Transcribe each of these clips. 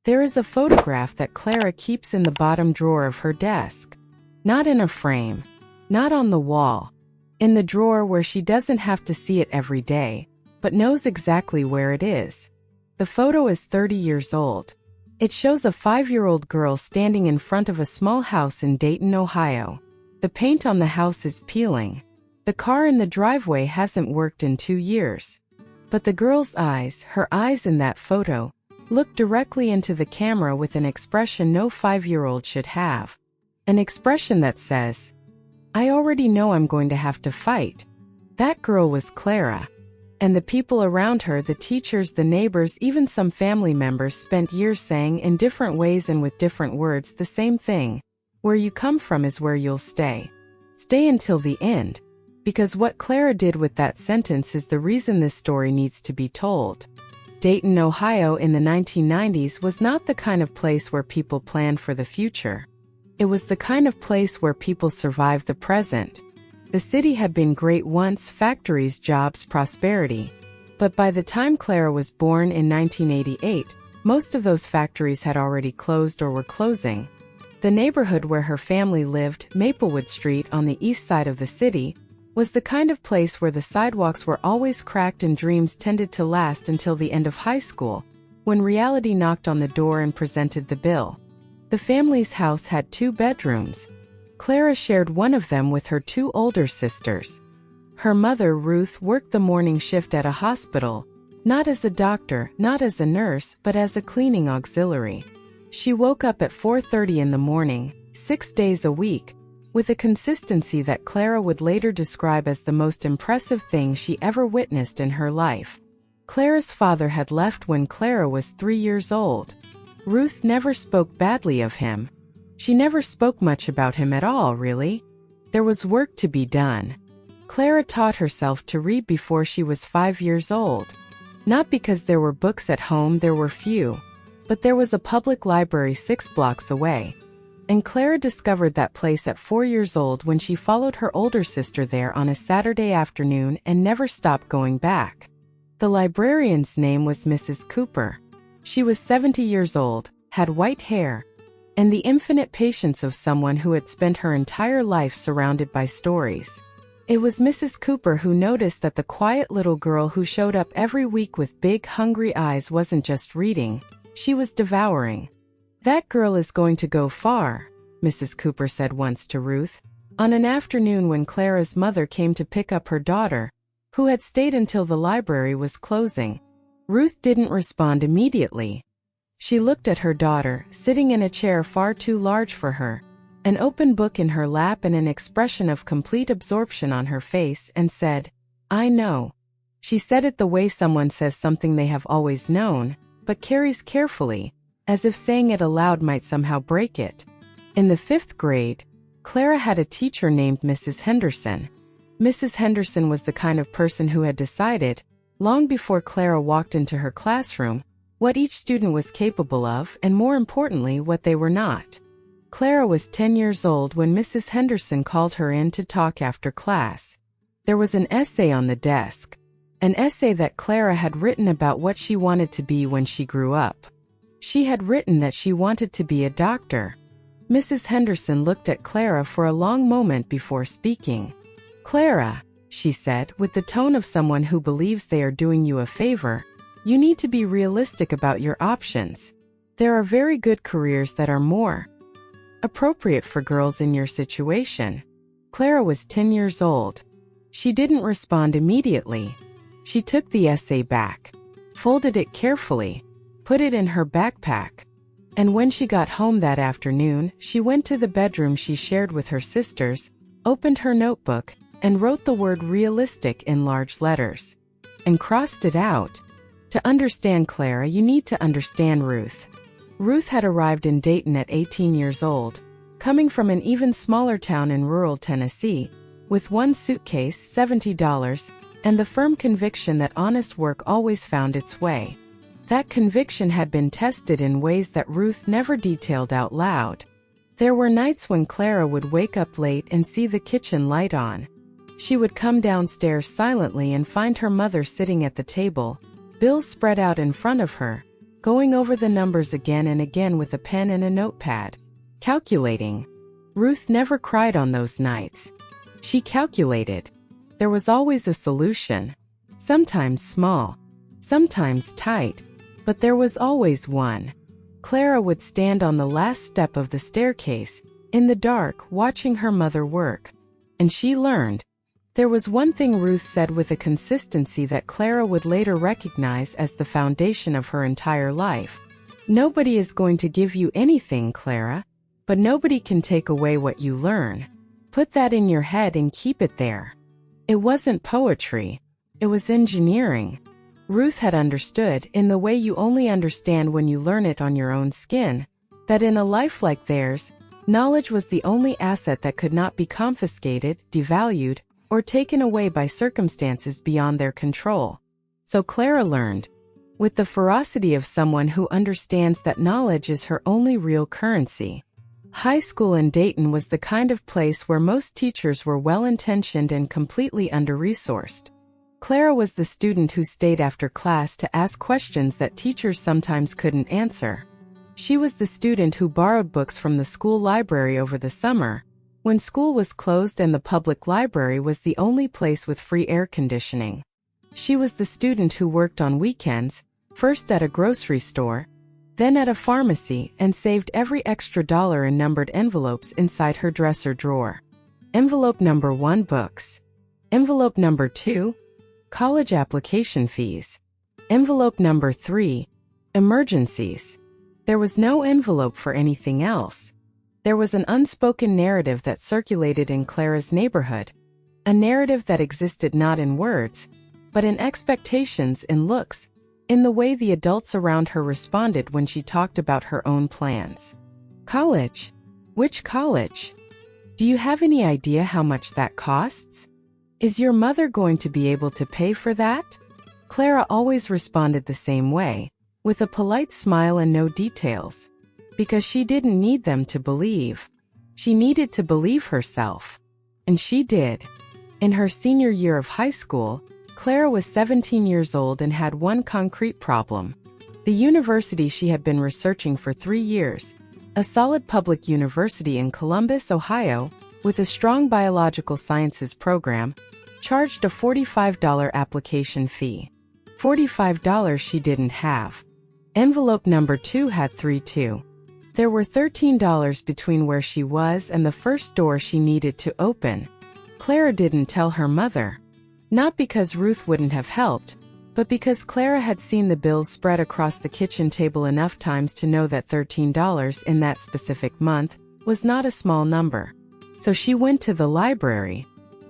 There is a photograph that Clara keeps in the bottom drawer of her desk. Not in a frame. Not on the wall. In the drawer where she doesn't have to see it every day, but knows exactly where it is. The photo is 30 years old. It shows a 5-year-old girl standing in front of a small house in Dayton, Ohio. The paint on the house is peeling. The car in the driveway hasn't worked in 2 years. But the girl's eyes, her eyes in that photo, look directly into the camera with an expression no 5-year-old should have. An expression that says, "I already know I'm going to have to fight." That girl was Clara. And the people around her, the teachers, the neighbors, even some family members, spent years saying in different ways and with different words the same thing: where you come from is where you'll stay. Stay until the end. Because what Clara did with that sentence is the reason this story needs to be told. Dayton, Ohio in the 1990s was not the kind of place where people planned for the future. It was the kind of place where people survived the present. The city had been great once: factories, jobs, prosperity. But by the time Clara was born in 1988, most of those factories had already closed or were closing. The neighborhood where her family lived, Maplewood Street on the east side of the city, was the kind of place where the sidewalks were always cracked and dreams tended to last until the end of high school, when reality knocked on the door and presented the bill. The family's house had 2 bedrooms. Clara shared one of them with her 2 older sisters. Her mother, Ruth, worked the morning shift at a hospital, not as a doctor, not as a nurse, but as a cleaning auxiliary. She woke up at 4:30 in the morning, 6 days a week, with a consistency that Clara would later describe as the most impressive thing she ever witnessed in her life. Clara's father had left when Clara was 3 years old. Ruth never spoke badly of him. She never spoke much about him at all, really. There was work to be done. Clara taught herself to read before she was 5 years old. Not because there were books at home, there were few. But there was a public library 6 blocks away. And Clara discovered that place at 4 years old when she followed her older sister there on a Saturday afternoon and never stopped going back. The librarian's name was Mrs. Cooper. She was 70 years old, had white hair, and the infinite patience of someone who had spent her entire life surrounded by stories. It was Mrs. Cooper who noticed that the quiet little girl who showed up every week with big, hungry eyes wasn't just reading, she was devouring. "That girl is going to go far," Mrs. Cooper said once to Ruth, on an afternoon when Clara's mother came to pick up her daughter, who had stayed until the library was closing. Ruth didn't respond immediately. She looked at her daughter, sitting in a chair far too large for her, an open book in her lap and an expression of complete absorption on her face, and said, "I know." She said it the way someone says something they have always known, but carries carefully, as if saying it aloud might somehow break it. In the 5th grade, Clara had a teacher named Mrs. Henderson. Mrs. Henderson was the kind of person who had decided, long before Clara walked into her classroom, what each student was capable of, and more importantly, what they were not. Clara was 10 years old when Mrs. Henderson called her in to talk after class. There was an essay on the desk, an essay that Clara had written about what she wanted to be when she grew up. She had written that she wanted to be a doctor. Mrs. Henderson looked at Clara for a long moment before speaking. "Clara," she said, with the tone of someone who believes they are doing you a favor, "you need to be realistic about your options. There are very good careers that are more appropriate for girls in your situation." Clara was 10 years old. She didn't respond immediately. She took the essay back, folded it carefully, put it in her backpack, and when she got home that afternoon, she went to the bedroom she shared with her sisters, opened her notebook, and wrote the word realistic in large letters, and crossed it out. To understand Clara, you need to understand Ruth. Ruth had arrived in Dayton at 18 years old, coming from an even smaller town in rural Tennessee, with one suitcase, $70, and the firm conviction that honest work always found its way. That conviction had been tested in ways that Ruth never detailed out loud. There were nights when Clara would wake up late and see the kitchen light on. She would come downstairs silently and find her mother sitting at the table, bills spread out in front of her, going over the numbers again and again with a pen and a notepad. Calculating. Ruth never cried on those nights. She calculated. There was always a solution. Sometimes small, sometimes tight, but there was always one. Clara would stand on the last step of the staircase, in the dark, watching her mother work. And she learned. There was one thing Ruth said with a consistency that Clara would later recognize as the foundation of her entire life. Nobody is going to give you anything, Clara, but nobody can take away what you learn. Put that in your head and keep it there. It wasn't poetry. It was engineering. Ruth had understood, in the way you only understand when you learn it on your own skin, that in a life like theirs, knowledge was the only asset that could not be confiscated, devalued, or taken away by circumstances beyond their control. So Clara learned, with the ferocity of someone who understands that knowledge is her only real currency. High school in Dayton was the kind of place where most teachers were well-intentioned and completely under-resourced. Clara was the student who stayed after class to ask questions that teachers sometimes couldn't answer. She was the student who borrowed books from the school library over the summer, when school was closed and the public library was the only place with free air conditioning. She was the student who worked on weekends, first at a grocery store, then at a pharmacy, and saved every extra dollar in numbered envelopes inside her dresser drawer. Envelope number 1, books. Envelope number 2, college application fees. Envelope number 3, emergencies. There was no envelope for anything else. There was an unspoken narrative that circulated in Clara's neighborhood, a narrative that existed not in words, but in expectations, in looks, in the way the adults around her responded when she talked about her own plans. College? Which college? Do you have any idea how much that costs? Is your mother going to be able to pay for that? Clara always responded the same way, with a polite smile and no details. Because she didn't need them to believe. She needed to believe herself. And she did. In her senior year of high school, Clara was 17 years old and had one concrete problem. The university she had been researching for 3 years, a solid public university in Columbus, Ohio, with a strong biological sciences program, charged a $45 application fee. $45 she didn't have. Envelope number 2 had 3 too. There were $13 between where she was and the first door she needed to open. Clara didn't tell her mother. Not because Ruth wouldn't have helped, but because Clara had seen the bills spread across the kitchen table enough times to know that $13 in that specific month was not a small number. So she went to the library,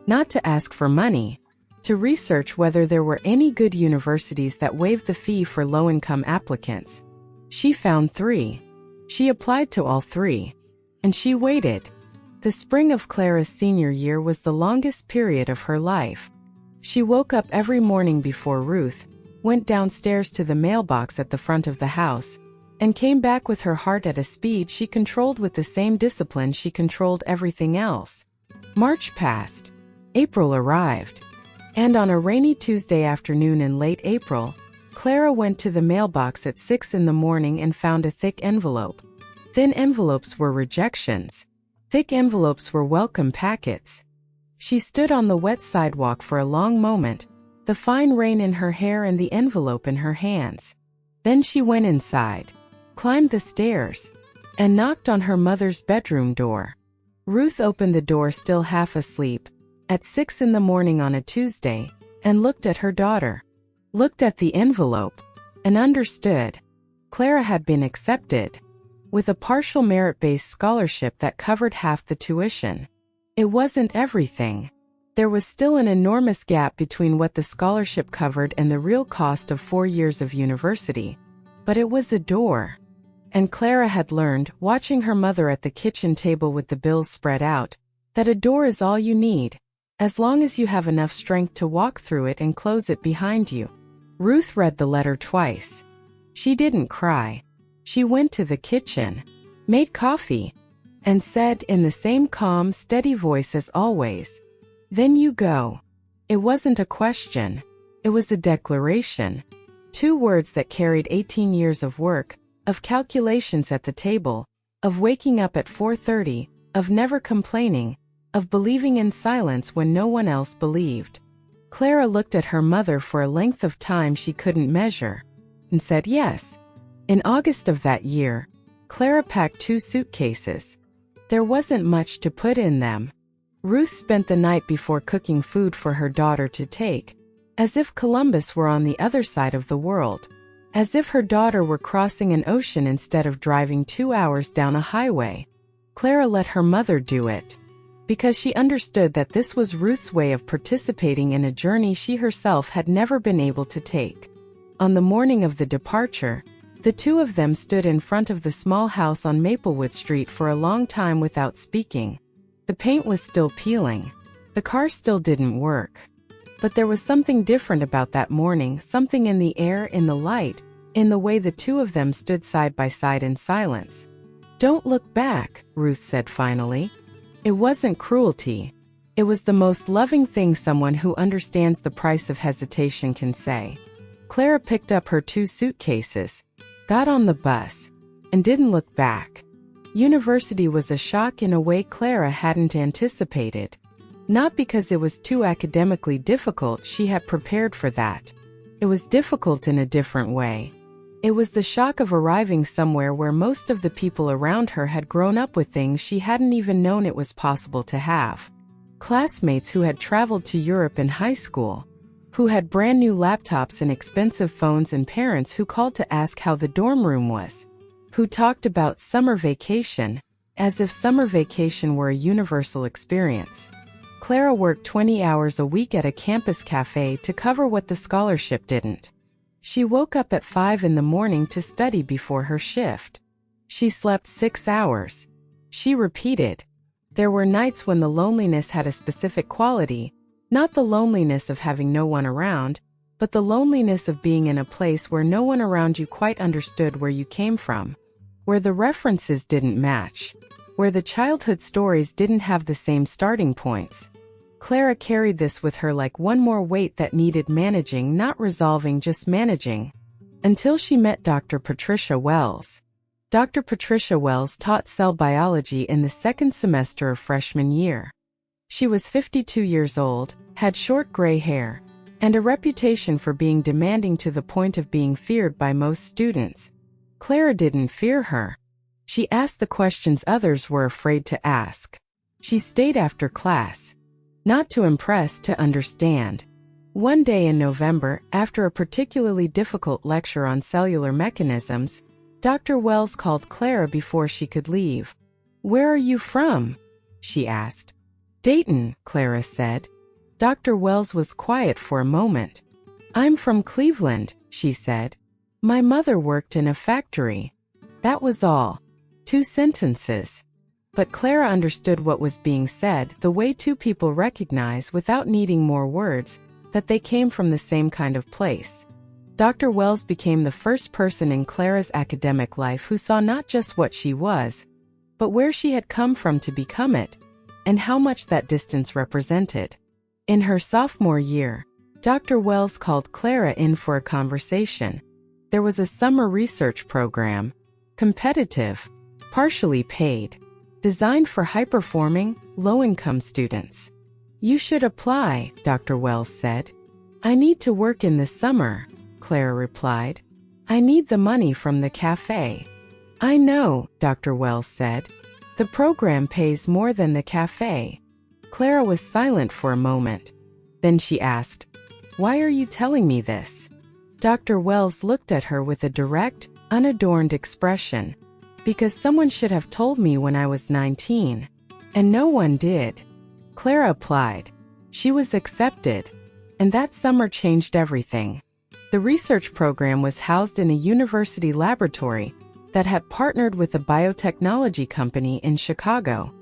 not to ask for money, to research whether there were any good universities that waived the fee for low-income applicants. She found 3. She applied to all 3. And she waited. The spring of Clara's senior year was the longest period of her life. She woke up every morning before Ruth, went downstairs to the mailbox at the front of the house, and came back with her heart at a speed she controlled with the same discipline she controlled everything else. March passed. April arrived. And on a rainy Tuesday afternoon in late April, Clara went to the mailbox at 6 in the morning and found a thick envelope. Thin envelopes were rejections. Thick envelopes were welcome packets. She stood on the wet sidewalk for a long moment, the fine rain in her hair and the envelope in her hands. Then she went inside, climbed the stairs, and knocked on her mother's bedroom door. Ruth opened the door still half asleep, at 6 in the morning on a Tuesday, and looked at her daughter. Looked at the envelope, and understood. Clara had been accepted, with a partial merit-based scholarship that covered half the tuition. It wasn't everything. There was still an enormous gap between what the scholarship covered and the real cost of 4 years of university. But it was a door. And Clara had learned, watching her mother at the kitchen table with the bills spread out, that a door is all you need, as long as you have enough strength to walk through it and close it behind you. Ruth read the letter twice. She didn't cry. She went to the kitchen, made coffee, and said in the same calm, steady voice as always, "Then you go." It wasn't a question. It was a declaration. 2 words that carried 18 years of work, of calculations at the table, of waking up at 4:30, of never complaining, of believing in silence when no one else believed. Clara looked at her mother for a length of time she couldn't measure, and said yes. In August of that year, Clara packed 2 suitcases. There wasn't much to put in them. Ruth spent the night before cooking food for her daughter to take, as if Columbus were on the other side of the world, as if her daughter were crossing an ocean instead of driving 2 hours down a highway. Clara let her mother do it, because she understood that this was Ruth's way of participating in a journey she herself had never been able to take. On the morning of the departure, the 2 of them stood in front of the small house on Maplewood Street for a long time without speaking. The paint was still peeling. The car still didn't work. But there was something different about that morning, something in the air, in the light, in the way the 2 of them stood side by side in silence. "Don't look back," Ruth said finally. It wasn't cruelty. It was the most loving thing someone who understands the price of hesitation can say. Clara picked up her 2 suitcases, got on the bus, and didn't look back. University was a shock in a way Clara hadn't anticipated. Not because it was too academically difficult, she had prepared for that. It was difficult in a different way. It was the shock of arriving somewhere where most of the people around her had grown up with things she hadn't even known it was possible to have. Classmates who had traveled to Europe in high school, who had brand new laptops and expensive phones, and parents who called to ask how the dorm room was, who talked about summer vacation, as if summer vacation were a universal experience. Clara worked 20 hours a week at a campus cafe to cover what the scholarship didn't. She woke up at 5 in the morning to study before her shift. She slept 6 hours. She repeated. There were nights when the loneliness had a specific quality, not the loneliness of having no one around, but the loneliness of being in a place where no one around you quite understood where you came from, where the references didn't match, where the childhood stories didn't have the same starting points. Clara carried this with her like one more weight that needed managing, not resolving, just managing. Until she met Dr. Patricia Wells. Dr. Patricia Wells taught cell biology in the 2nd semester of freshman year. She was 52 years old, had short gray hair, and a reputation for being demanding to the point of being feared by most students. Clara didn't fear her. She asked the questions others were afraid to ask. She stayed after class. Not to impress, to understand. One day in November, after a particularly difficult lecture on cellular mechanisms, Dr. Wells called Clara before she could leave. "Where are you from?" she asked. "Dayton," Clara said. Dr. Wells was quiet for a moment. "I'm from Cleveland," she said. "My mother worked in a factory." That was all. 2 sentences. But Clara understood what was being said, the way 2 people recognize, without needing more words, that they came from the same kind of place. Dr. Wells became the first person in Clara's academic life who saw not just what she was, but where she had come from to become it, and how much that distance represented. In her sophomore year, Dr. Wells called Clara in for a conversation. There was a summer research program, competitive, partially paid, designed for high-performing, low-income students. "You should apply," Dr. Wells said. "I need to work in the summer," Clara replied. "I need the money from the cafe." "I know," Dr. Wells said. "The program pays more than the cafe." Clara was silent for a moment. Then she asked, "Why are you telling me this?" Dr. Wells looked at her with a direct, unadorned expression. "Because someone should have told me when I was 19. And no one did." Clara applied. She was accepted. And that summer changed everything. The research program was housed in a university laboratory that had partnered with a biotechnology company in Chicago.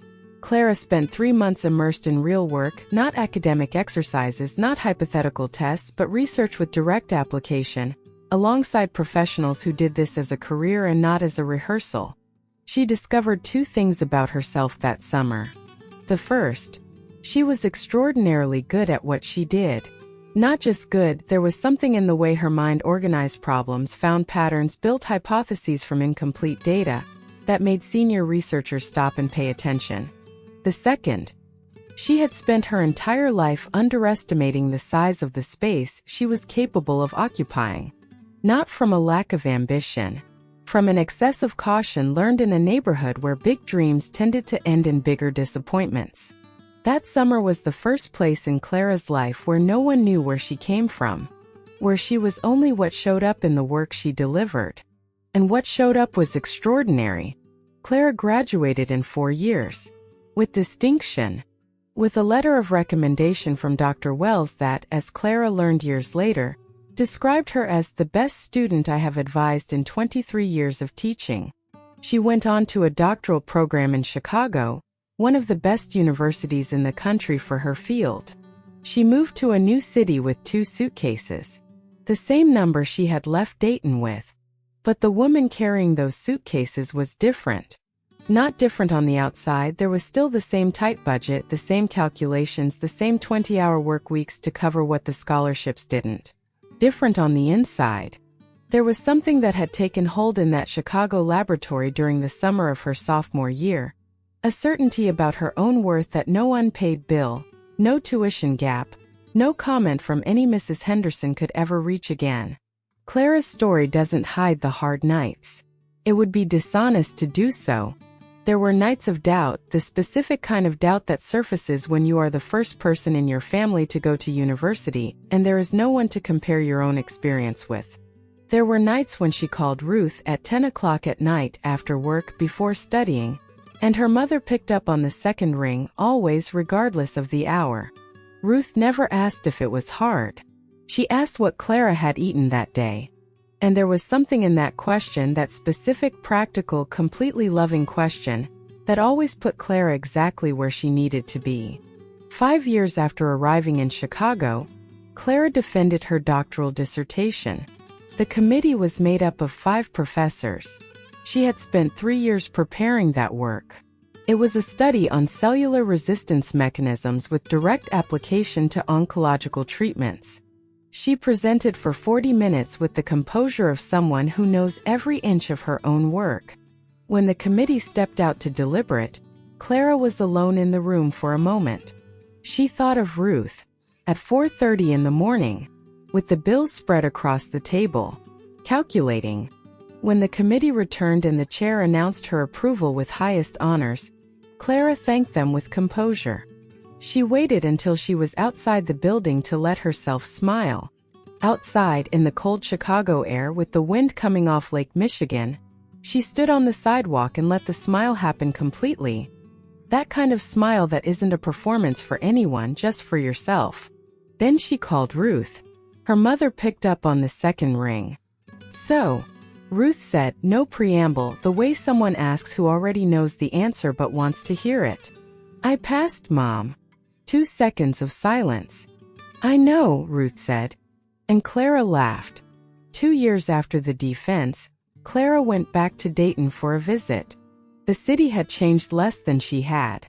Clara spent 3 months immersed in real work, not academic exercises, not hypothetical tests, but research with direct application, alongside professionals who did this as a career and not as a rehearsal. She discovered 2 things about herself that summer. The first, she was extraordinarily good at what she did. Not just good, there was something in the way her mind organized problems, found patterns, built hypotheses from incomplete data, that made senior researchers stop and pay attention. The second, she had spent her entire life underestimating the size of the space she was capable of occupying. Not from a lack of ambition, from an excess of caution learned in a neighborhood where big dreams tended to end in bigger disappointments. That summer was the first place in Clara's life where no one knew where she came from, where she was only what showed up in the work she delivered. And what showed up was extraordinary. Clara graduated in 4 years. With distinction. With a letter of recommendation from Dr. Wells that, as Clara learned years later, described her as the best student I have advised in 23 years of teaching. She went on to a doctoral program in Chicago, one of the best universities in the country for her field. She moved to a new city with 2 suitcases, the same number she had left Dayton with. But the woman carrying those suitcases was different. Not different on the outside, there was still the same tight budget, the same calculations, the same 20-hour work weeks to cover what the scholarships didn't. Different on the inside. There was something that had taken hold in that Chicago laboratory during the summer of her sophomore year. A certainty about her own worth that no unpaid bill, no tuition gap, no comment from any Mrs. Henderson could ever reach again. Clara's story doesn't hide the hard nights. It would be dishonest to do so. There were nights of doubt, the specific kind of doubt that surfaces when you are the first person in your family to go to university, and there is no one to compare your own experience with. There were nights when she called Ruth at 10 o'clock at night after work before studying, and her mother picked up on the second ring, always regardless of the hour. Ruth never asked if it was hard. She asked what Clara had eaten that day. And there was something in that question, that specific, practical, completely loving question, that always put Clara exactly where she needed to be. 5 years after arriving in Chicago, Clara defended her doctoral dissertation. The committee was made up of 5 professors. She had spent 3 years preparing that work. It was a study on cellular resistance mechanisms with direct application to oncological treatments. She presented for 40 minutes with the composure of someone who knows every inch of her own work. When the committee stepped out to deliberate, Clara was alone in the room for a moment. She thought of Ruth, at 4:30 in the morning, with the bills spread across the table, calculating. When the committee returned and the chair announced her approval with highest honors, Clara thanked them with composure. She waited until she was outside the building to let herself smile. Outside, in the cold Chicago air with the wind coming off Lake Michigan, she stood on the sidewalk and let the smile happen completely. That kind of smile that isn't a performance for anyone, just for yourself. Then she called Ruth. Her mother picked up on the second ring. "So," Ruth said, no preamble, the way someone asks who already knows the answer but wants to hear it. "I passed, Mom." 2 seconds of silence. "I know," Ruth said. And Clara laughed. 2 years after the defense, Clara went back to Dayton for a visit. The city had changed less than she had.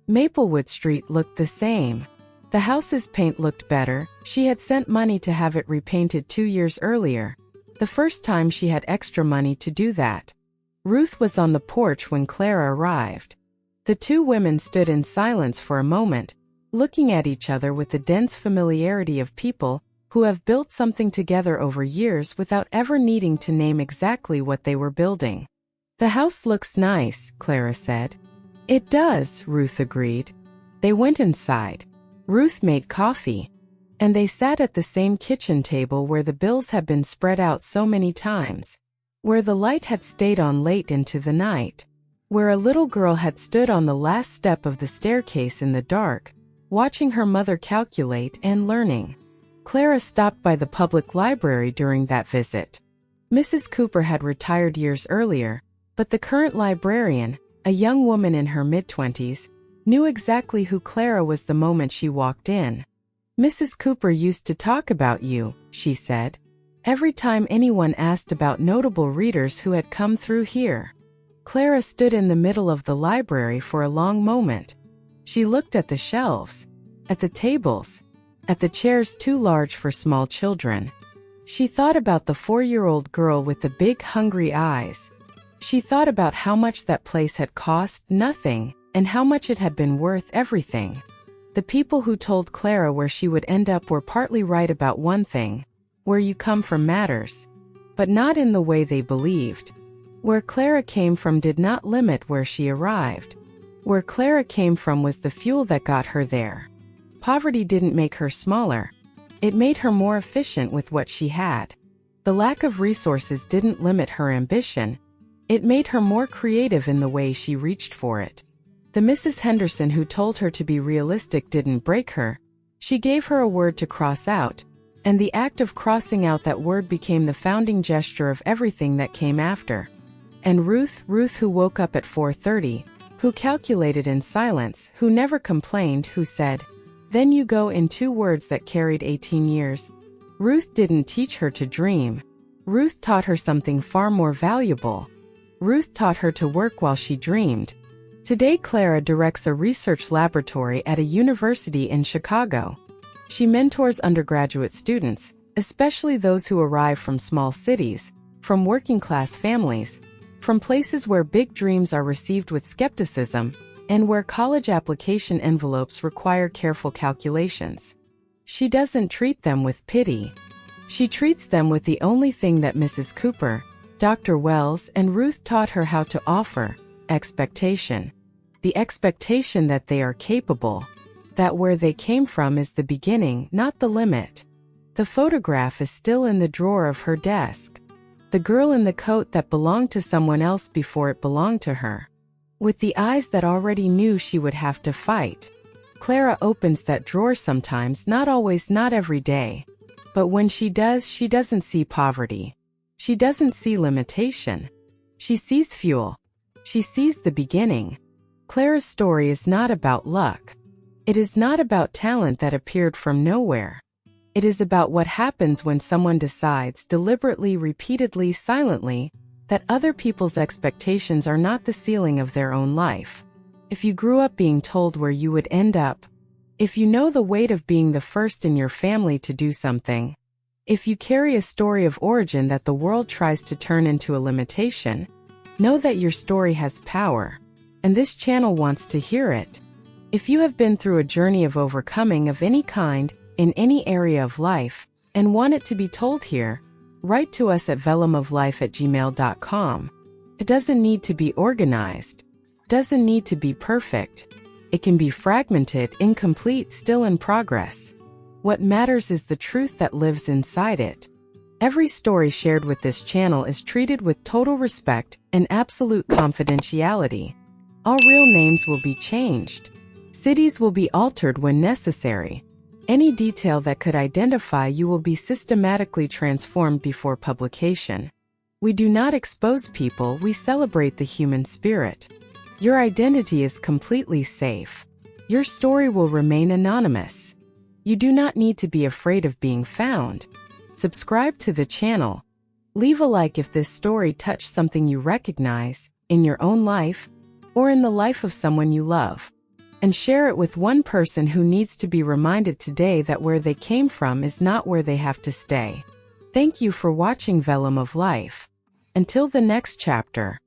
Maplewood Street looked the same. The house's paint looked better. She had sent money to have it repainted 2 years earlier. The first time she had extra money to do that. Ruth was on the porch when Clara arrived. The 2 women stood in silence for a moment, looking at each other with the dense familiarity of people who have built something together over years without ever needing to name exactly what they were building. "The house looks nice," Clara said. "It does," Ruth agreed. They went inside. Ruth made coffee. And they sat at the same kitchen table where the bills had been spread out so many times, where the light had stayed on late into the night, where a little girl had stood on the last step of the staircase in the dark, watching her mother calculate and learning. Clara stopped by the public library during that visit. Mrs. Cooper had retired years earlier, but the current librarian, a young woman in her mid-20s, knew exactly who Clara was the moment she walked in. "Mrs. Cooper used to talk about you," she said, every time anyone asked about notable readers who had come through here. Clara stood in the middle of the library for a long moment. She looked at the shelves, at the tables, at the chairs too large for small children. She thought about the 4-year-old girl with the big hungry eyes. She thought about how much that place had cost nothing, and how much it had been worth everything. The people who told Clara where she would end up were partly right about one thing: where you come from matters. But not in the way they believed. Where Clara came from did not limit where she arrived. Where Clara came from was the fuel that got her there. Poverty didn't make her smaller. It made her more efficient with what she had. The lack of resources didn't limit her ambition. It made her more creative in the way she reached for it. The Mrs. Henderson who told her to be realistic didn't break her. She gave her a word to cross out, and the act of crossing out that word became the founding gesture of everything that came after. And Ruth who woke up at 4:30, who calculated in silence, who never complained, who said, "Then you go," in 2 words that carried 18 years. Ruth didn't teach her to dream. Ruth taught her something far more valuable. Ruth taught her to work while she dreamed. Today Clara directs a research laboratory at a university in Chicago. She mentors undergraduate students, especially those who arrive from small cities, from working-class families, from places where big dreams are received with skepticism, and where college application envelopes require careful calculations. She doesn't treat them with pity. She treats them with the only thing that Mrs. Cooper, Dr. Wells, and Ruth taught her how to offer: expectation. The expectation that they are capable, that where they came from is the beginning, not the limit. The photograph is still in the drawer of her desk. The girl in the coat that belonged to someone else before it belonged to her. With the eyes that already knew she would have to fight. Clara opens that drawer sometimes, not always, not every day. But when she does, she doesn't see poverty. She doesn't see limitation. She sees fuel. She sees the beginning. Clara's story is not about luck. It is not about talent that appeared from nowhere. It is about what happens when someone decides, deliberately, repeatedly, silently, that other people's expectations are not the ceiling of their own life. If you grew up being told where you would end up, if you know the weight of being the first in your family to do something, if you carry a story of origin that the world tries to turn into a limitation, know that your story has power, and this channel wants to hear it. If you have been through a journey of overcoming of any kind, in any area of life, and want it to be told here, write to us at vellumoflife@gmail.com. It doesn't need to be organized. Doesn't need to be perfect. It can be fragmented, incomplete, still in progress. What matters is the truth that lives inside it. Every story shared with this channel is treated with total respect and absolute confidentiality. All real names will be changed. Cities will be altered when necessary. Any detail that could identify you will be systematically transformed before publication. We do not expose people, we celebrate the human spirit. Your identity is completely safe. Your story will remain anonymous. You do not need to be afraid of being found. Subscribe to the channel. Leave a like if this story touched something you recognize, in your own life, or in the life of someone you love. And share it with one person who needs to be reminded today that where they came from is not where they have to stay. Thank you for watching Vellum of Life. Until the next chapter.